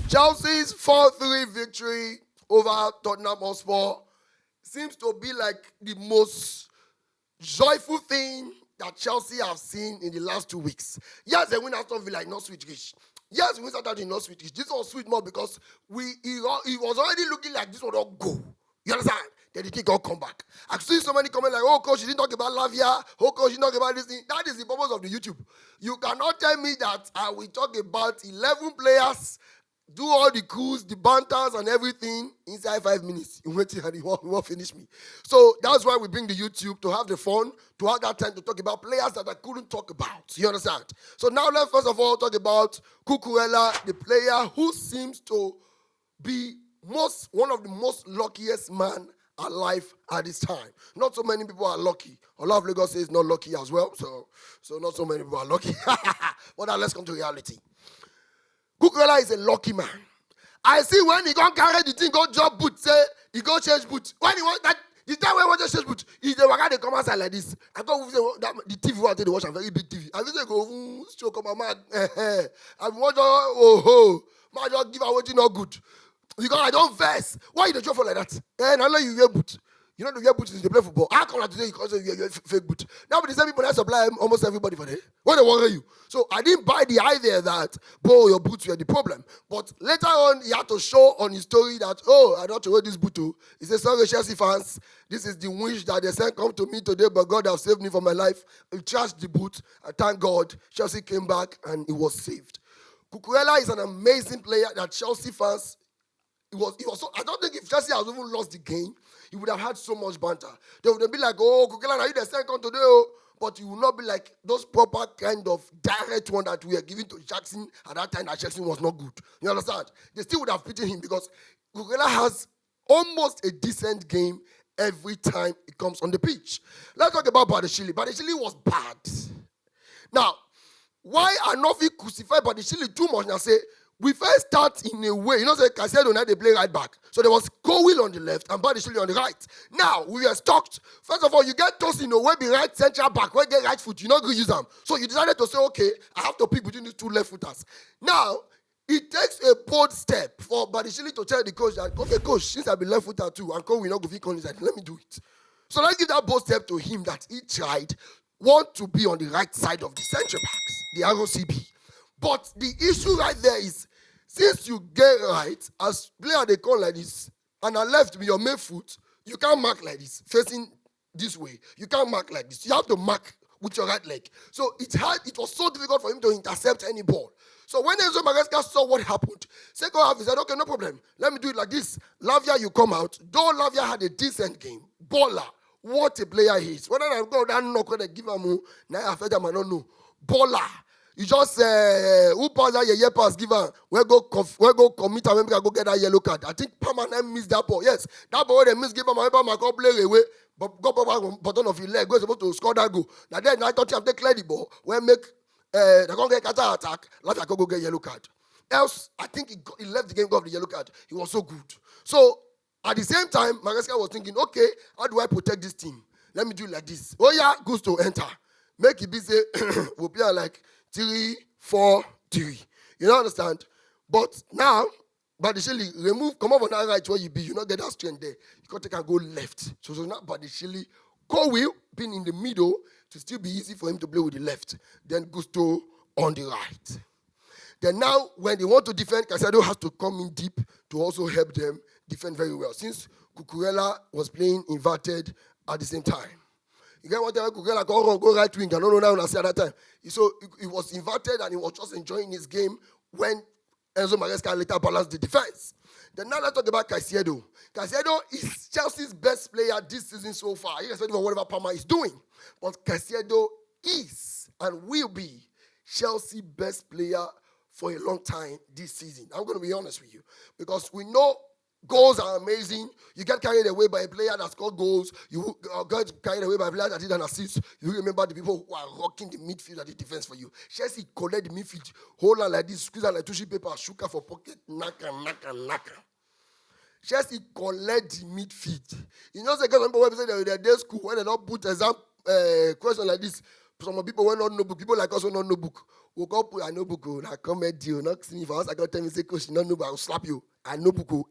Chelsea's 4-3 victory over Tottenham Hotspur seems to be like the most joyful thing that Chelsea have seen in the last 2 weeks. Yes, they win out of Villa, not sweet rich. Yes, we win out of not sweet rich. This was sweet more because he was already looking like this would not go. You understand? Then the kick all come back. I've seen so many comments like, oh, coach, you didn't talk about Lavia. Oh, coach, you didn't talk about this thing. That is the purpose of the YouTube. You cannot tell me that I will talk about 11 players, do all the coups, the banters, and everything inside 5 minutes. You wait and you won't finish me. So that's why we bring the YouTube, to have the fun, to have that time to talk about players that I couldn't talk about. You understand? So now let's first of all talk about Cucurella, the player who seems to be one of the most luckiest man alive at this time. Not so many people are lucky. A lot of Lagos says not lucky as well. So not so many people are lucky. But now let's come to reality. Cucurella is a lucky man. I see when he go carry the thing, go drop boot, say he go change boot. When he want that, the time when he want to change boot, he the waka they come outside like this. I go the TV wanted to watch a very big TV. I say go show come man. I watch man just give away not good. Because I don't verse. Why you don't show for like that? And I know you wear boot. You know the wear boot is they play football. How come today you call you wear fake boot? Now but the same people that supply almost everybody for that. What they worry you? So I didn't buy the idea that your boots were the problem. But later on he had to show on his story that I don't wear this boot too. He said, sorry Chelsea fans, this is the wish that they sent come to me today, but God has saved me from my life. He trashed the boot. I thank God. Chelsea came back and he was saved. Cucurella is an amazing player that Chelsea fans. It was so, I don't think if Chelsea has even lost the game, he would have had so much banter. They would be like, oh, Cucurella, are you the second today? Oh? But you will not be like those proper kind of direct one that we are giving to Jackson at that time that Jackson was not good. You understand? They still would have beaten him because Cucurella has almost a decent game every time it comes on the pitch. Let's talk about Badiashile. Badiashile was bad. Now, why are not we crucified Badiashile too much now? Say, we first start in a way, say Caicedo and they play right back. So there was Cowell on the left and Badiashile on the right. Now, we were stuck. First of all, you get tossed in a way, be right central back, where get right foot, you're not going to use them. So you decided to say, okay, I have to pick between these two left footers. Now, it takes a bold step for Badiashile to tell the coach that, okay, coach, since I've been left footer too, and Cowell will not go fit on his side, let me do it. So let's give that bold step to him that he tried, want to be on the right side of the central backs, the ROCB. But the issue right there is, since you get right, as player they call like this, and I left with your main foot, you can't mark like this, facing this way. You can't mark like this. You have to mark with your right leg. So it was so difficult for him to intercept any ball. So when Enzo Maresca saw what happened, second half, he said, okay, no problem. Let me do it like this. Lavia, you come out. Though Lavia had a decent game, baller, what a player he is. Whether I go down knock when they give him, now I felt him, I don't know. Baller. You just who pass that your pass giver, we go commit and we go get that yellow card. I think permanent missed that ball. Yes, that ball they miss give him my go play away, but go button of his leg, go supposed to score that goal. Now then I thought you have to clear the ball, when make they go get counter attack, like I go get yellow card. Else, I think he left the game go of the yellow card. He was so good. So at the same time, Maresca was thinking, okay, how do I protect this team? Let me do it like this. Oh yeah, Gusto enter. Make it be say we'll play like 3-4-3. You don't understand? But now, Badiashile come over on that right where you be. You not get that strength there. You got to go left. So now Badiashile, Cowell being in the middle to still be easy for him to play with the left. Then Gusto on the right. Then now, when they want to defend, Caicedo has to come in deep to also help them defend very well. Since Cucurella was playing inverted at the same time. You get what I Cucurella go right wing. I don't know now when I say at that time. So he was inverted and he was just enjoying his game when Enzo Maresca later balanced the defense. Then now let's talk about Caicedo. Caicedo is Chelsea's best player this season so far, irrespective of whatever Palmer is doing. But Caicedo is and will be Chelsea's best player for a long time this season. I'm going to be honest with you. Because we know goals are amazing. You get carried away by a player that scored goals. You get carried away by a player that did an assist. You remember the people who are rocking the midfield at the defense for you. Chelsea collect the midfield, hold on like this, squeeze out like tissue paper, sugar for pocket, naka. Chelsea collect the midfield. You know, the remember when they say they're day school, when they don't put exam question like this, some people were not notebook, people like us were not notebook. woke up with no buku. I come at you, not see me for us. I got tell me say, coach, you don't know, but I'll slap you. I know buku.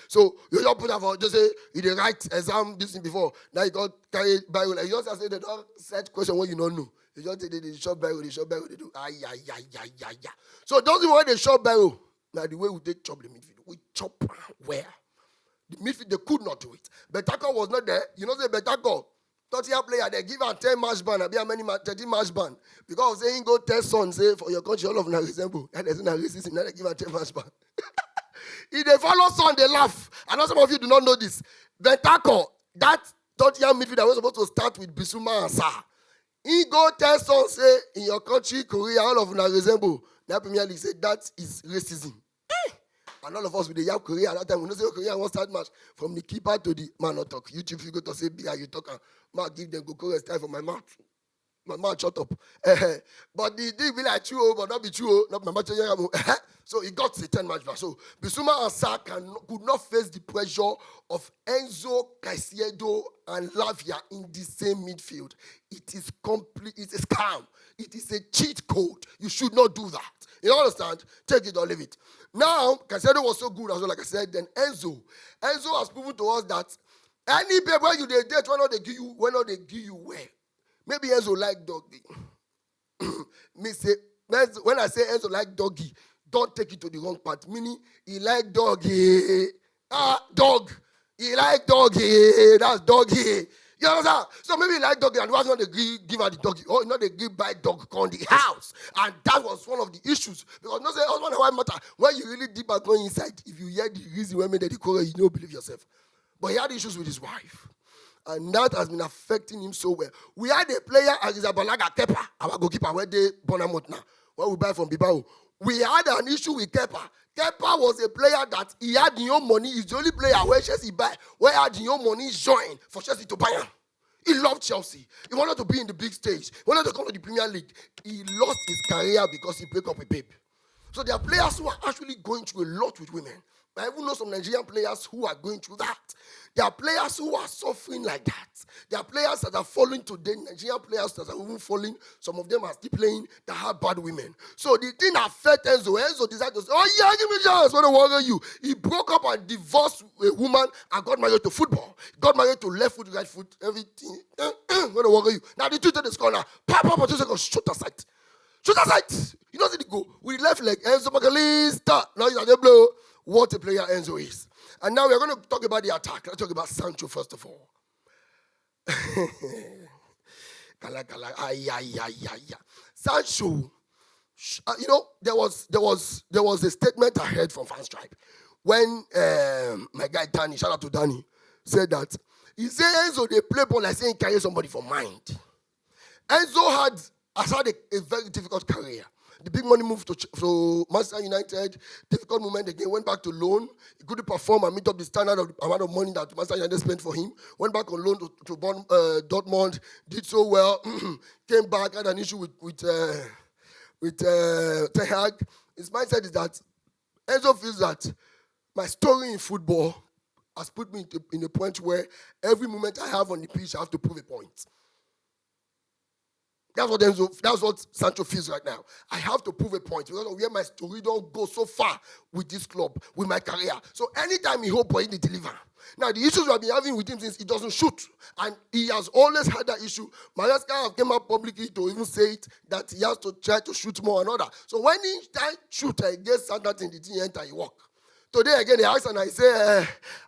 So you just put up for just say you did write exam this thing before. Now you got carry Bible. You just say they don't set question what you don't know. You just take the short Bible, they do. Yeah. So those who want the short Bible, now the way we take chop the midfield, we chop where? The midfield, they could not do it. Betako was not there. You know, say Betako, Tottenham player, they give a 10 match ban. I be how many 30 match ban. Because saying go test son, say for your country, all of them resemble. And there's no racism, now they give a 10 match ban. If they follow son, they laugh. I know some of you do not know this. Betako, that Tottenham midfielder was supposed to start with Bissouma and Sarr. He go tell son, say, in your country, Korea, all of them resemble. Now Premier League say that is racism. And all of us with the Yap Korea at that time, we know say Korea won't start match from the keeper to the man not talk. YouTube, you go to say, you talk, man, give them go style for my mouth. My mouth shut up. But the thing be like true, but not be true. Not my match. So he got the 10 match back. So Bissouma and Sarr could not face the pressure of Enzo, Caicedo, and Lavia in the same midfield. It is complete. It is calm. It is a cheat code. You should not do that. You understand? Take it or leave it. Now, Caicedo was so good as well, like I said. Then Enzo has proven to us that any babe where you date, why not they give you where? Maybe Enzo like doggy. Me say, when I say Enzo like doggy, don't take it to the wrong part. Meaning, he like doggy. Dog. He like doggy. That's doggy. You understand? So maybe he like doggy and was not give her the doggy. Or not the give by dog on the house. And that was one of the issues. Because no say husband and wife matter. When you really deep and going inside, if you hear the reason why made the quarrel, you don't believe yourself. But he had issues with his wife. And that has been affecting him so well. We had a player, Arrizabalaga Kepa, our goalkeeper, where they Bonamot now, where we buy from Bilbao. We had an issue with Kepa. Kepa was a player that he had your money. He's the only player where Chelsea buy, where had your money join for Chelsea to buy him. He loved Chelsea. He wanted to be in the big stage. He wanted to come to the Premier League. He lost his career because he broke up with babe. So there are players who are actually going through a lot with women. I even know some Nigerian players who are going through that. There are players who are suffering like that. There are players that are falling today, Nigerian players that are even falling. Some of them are still playing that have bad women. So the thing affected Enzo. Enzo decided to say, oh yeah, give me a chance. What worry you? He broke up and divorced a woman and got married to football. Got married to left foot, right foot, everything. What worry you? Now the two to the corner. Pop, 2 seconds, shoot aside. Shoot aside. You know what go? We left like Enzo Macalista. Now he's at the blow. What a player Enzo is. And now we're going to talk about the attack. Let's talk about Sancho first of all. Sancho, you know, there was a statement I heard from Fan Stripe when my guy Danny, shout out to Danny, said that he said Enzo they play ball like saying carry somebody for mind. Enzo has had a very difficult career. The big money moved to Manchester United. Difficult moment again. Went back to loan. He couldn't perform and meet up the standard of the amount of money that Manchester United spent for him. Went back on loan to Dortmund. Did so well. Came back. Had an issue with Ten Hag. His mindset is that Enzo feels that my story in football has put me in a point where every moment I have on the pitch, I have to prove a point. That's what Sancho feels right now. I have to prove a point because of where my story don't go so far with this club, with my career. So anytime he hope he deliver. Now the issues we have been having with him since he doesn't shoot, and he has always had that issue. Maresca came up publicly to even say it that he has to try to shoot more and other. So when he try shoot against Sandat in the team enter, he walk. Today again, he asked and I say,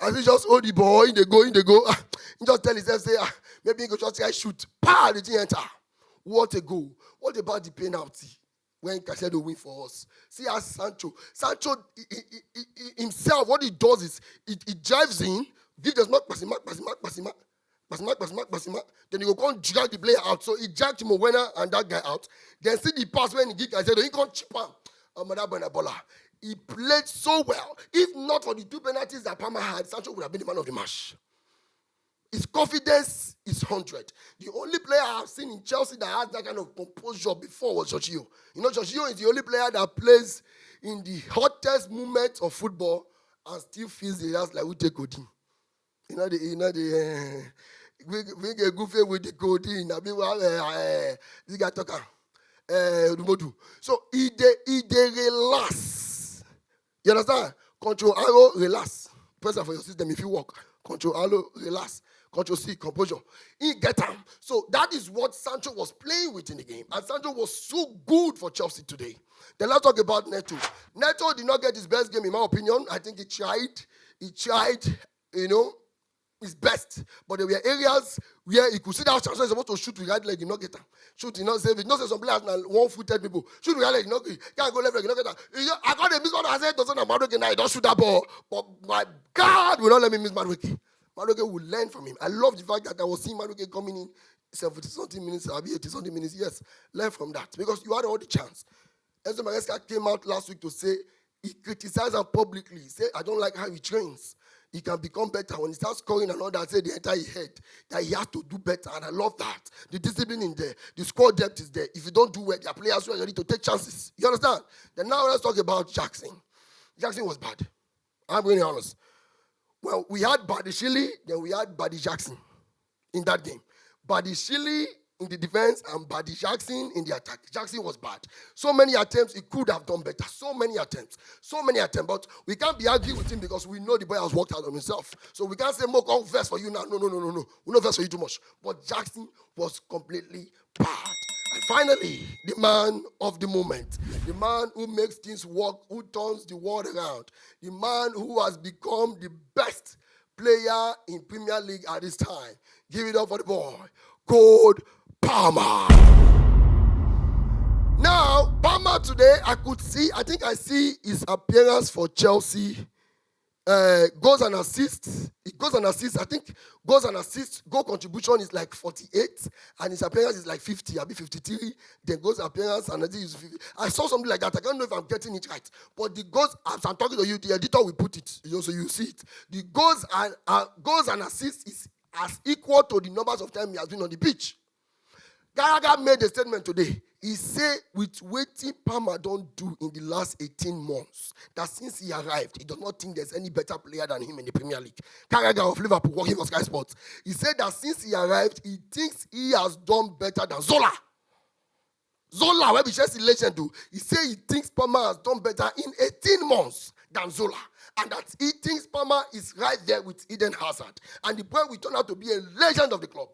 as he just hold the ball, in they go. He just tell himself, say, maybe he go just try shoot. Pa, the team enter. What a goal. What about the penalty when Caicedo win for us? See how Sancho he himself, what he does is, he drives in, gives the pass him. Then he will go and drag the player out. So he dragged Timowena and that guy out. Then see the pass when he give Caicedo, he can't chip him. He played so well. If not for the 2 penalties that Palmer had, Sancho would have been the man of the match. His confidence is 100. The only player I've seen in Chelsea that has that kind of composure before was Jorginho. You know, Jorginho is the only player that plays in the hottest moment of football and still feels the last like we take Odin. We get goofy with the Odin. This guy talker. So he they relax. You understand? Control arrow, relax. Pressure for your system if you walk. Control arrow, relax. Control C, composure. He get them. So that is what Sancho was playing with in the game. And Sancho was so good for Chelsea today. Then let's talk about Neto. Neto did not get his best game in my opinion. I think he tried, his best. But there were areas where he could see that Sancho is supposed to shoot with right leg, he did not get them. Shoot, he not save it. Not say some players now one-footed people. Shoot with right leg, he not can't go left leg, he not get that. I got a miss one. I said, doesn't Madueke now, he don't shoot that ball. But my God will not let me miss Madueke. Madueke will learn from him. I love the fact that I was seeing Madueke coming in 70-something minutes, 80-something minutes. Yes, learn from that. Because you had all the chance. Enzo Maresca came out last week to say, he criticized him publicly. He said, I don't like how he trains. He can become better. When he starts scoring and all that, say the entire head, that he has to do better. And I love that. The discipline in there. The squad depth is there. If you don't do well, there are players who are ready to take chances. You understand? Then now let's talk about Jackson. Jackson was bad. I'm being honest. Well, we had Badishili, then we had Buddy Jackson in that game. Badishili in the defense and Buddy Jackson in the attack. Jackson was bad. So many attempts, he could have done better. So many attempts. But we can't be arguing with him because we know the boy has worked out on himself. So we can't say, Mo, come verse for you now. No. We don't verse for you too much. But Jackson was completely bad. And finally, the man of the moment, the man who makes things work, who turns the world around, the man who has become the best player in Premier League at this time. Give it up for the boy, Cole Palmer. Now, Palmer today, I see his appearance for Chelsea. Goals and assists. I think goals and assists, goal contribution is like 48, and his appearance is like 50, I'll be 53. Then goals appearance, and I think it's 50. I saw something like that. I don't know if I'm getting it right. But the goals, as I'm talking to you, the editor will put it, so you see it. The goals and assists is as equal to the numbers of time he has been on the pitch. Gallagher made a statement today. He said, with waiting Palmer don't do in the last 18 months, that since he arrived, he does not think there's any better player than him in the Premier League. Gallagher of Liverpool, working for Sky Sports. He said that since he arrived, he thinks he has done better than Zola. Zola, where we Chelsea legend do, he said he thinks Palmer has done better in 18 months than Zola. And that he thinks Palmer is right there with Eden Hazard. And the boy will turn out to be a legend of the club.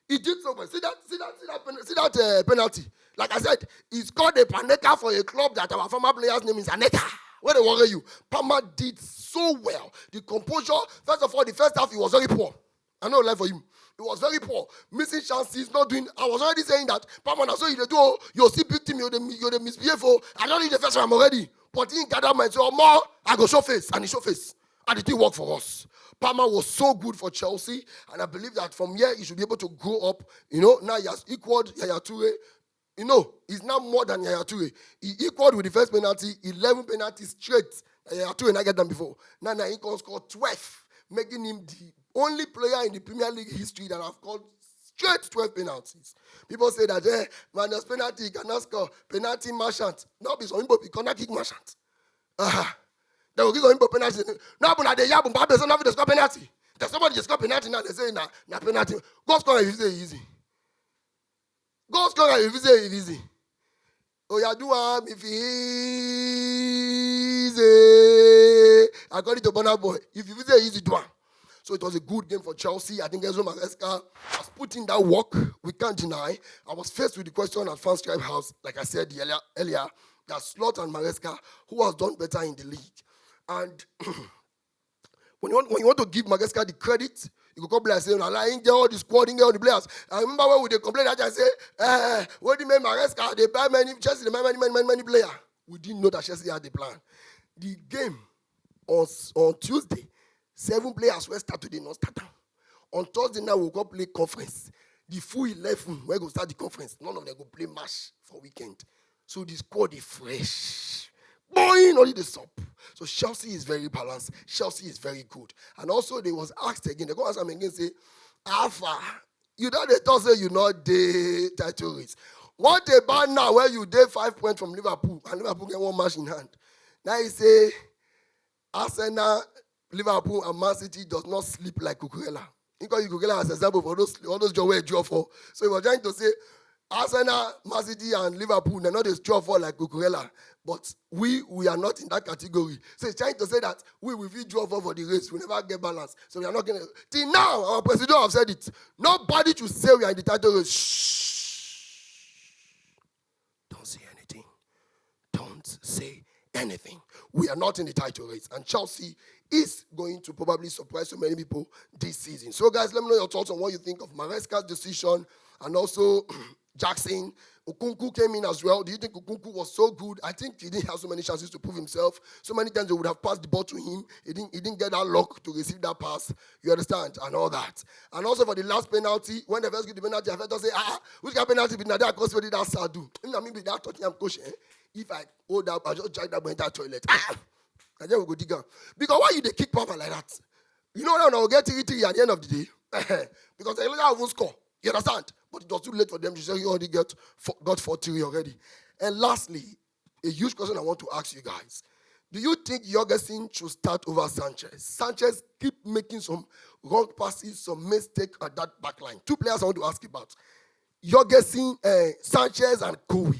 He did so well. See that penalty. Like I said, he scored a Paneka for a club that our former player's name is Aneka. Where they worry you. Palmer did so well. The composure, first of all, the first half, he was very poor. I know life for him. He was very poor. Missing chances, not doing. I was already saying that Palmer, now so you do, you'll see big team, you're misbehave. I don't need the first time already. But he gathered my so more, I go show face, and he show face. And it didn't work for us. Palmer was so good for Chelsea, and I believe that from here he should be able to grow up. Now he has equaled Yaya Toure. He's now more than Yaya Toure. He equaled with the first penalty, 11 penalties straight. Yaya Toure not get them before. Now he can score 12, making him the only player in the Premier League history that have scored straight 12 penalties. People say that, there's penalty, he cannot score. Penalty merchant. No, because he cannot kick merchant. They will give him penalty. No, but they have to score penalty. There's somebody just score penalty now. They say na penalty. Goal scorer if you say easy. Goal scorer if you say easy. Oh, you do if easy. According to Bonner Boy, if you say easy, do one. So it was a good game for Chelsea. I think Enzo Maresca has put in that work. We can't deny. I was faced with the question at Fans Tribe House, like I said earlier, that Slot and Maresca, who has done better in the league. And when you want to give Maresca the credit, you could come and say, I ain't get all the squad, ain't get all the players. I remember when they complained, I just say, what do you mean Maresca? They buy Chelsea, they buy many players. We didn't know that Chelsea had the plan. The game on Tuesday, 7 players were start today, not start. On Thursday night, we'll go play conference. The full 11, we're going to start the conference. None of them go play match for weekend. So the squad is fresh. Boing, only the sub. So Chelsea is very balanced. Chelsea is very good. And also, they was asked again. They go ask them again, say, Alpha, you know they thought say you not the title race. What about now where you did 5 points from Liverpool and Liverpool get 1 match in hand? Now he say, Arsenal, Liverpool, and Man City does not sleep like Cucurella. Because Cucurella as an example for all those jobs where he draw for. So he was trying to say, Arsenal, Man City, and Liverpool, they're not a straw for like Cucurella. But we are not in that category. So he's trying to say that we will be draw for the race. We never get balance. So we are not going to. Till now, our president have said it. Nobody should say we are in the title race. Shh. Don't say anything. Don't say anything. We are not in the title race. And Chelsea is going to probably surprise so many people this season. So guys, let me know your thoughts on what you think of Maresca's decision and also Jackson. Okunku came in as well. Do you think Okunku was so good? I think he didn't have so many chances to prove himself. So many times they would have passed the ball to him. He didn't get that luck to receive that pass. You understand? And all that. And also for the last penalty, when they first give the penalty, I felt to say, which kind of penalty did that coach did that Sadu? I mean, that Tottenham coach, if I hold up, I just drag that boy into the toilet. And then we go dig out. Because why you they kick Papa like that? You know, now we'll get 3-3 at the end of the day. Because they won't score. You understand? But it was too late for them to say you already got 4-3 already. And lastly, a huge question I want to ask you guys. Do you think Jorgensen should start over Sanchez? Sanchez keep making some wrong passes, some mistake at that back line. Two players I want to ask about. Jorgensen, Sanchez, and Kowi.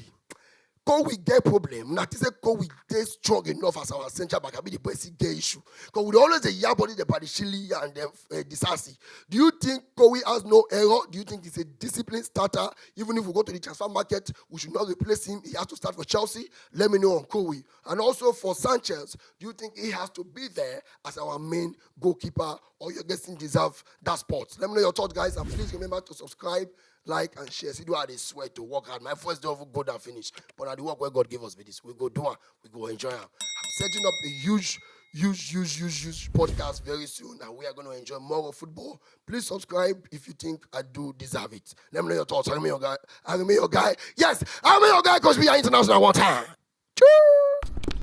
Kowi get problem. Not to say Kowi is strong enough as our central back. I mean the basic get issue. Because we always the Yabody, the Badishili, and the Disasi. Do you think Kowi has no error? Do you think he's a disciplined starter? Even if we go to the transfer market, we should not replace him. He has to start for Chelsea. Let me know on Kowi. And also for Sanchez, do you think he has to be there as our main goalkeeper, or you're guessing deserve that spot? Let me know your thoughts, guys. And please remember to subscribe, like, and share. See, do how they sweat to work hard. My first day of go down finish. But at the work where God gave us with this, we go do it. We go enjoy it. I'm setting up a huge podcast very soon, and we are going to enjoy more of football. Please subscribe if you think I do deserve it. Let me know your thoughts. I'm your guy. Yes, I'm your guy because we are international one time. Choo!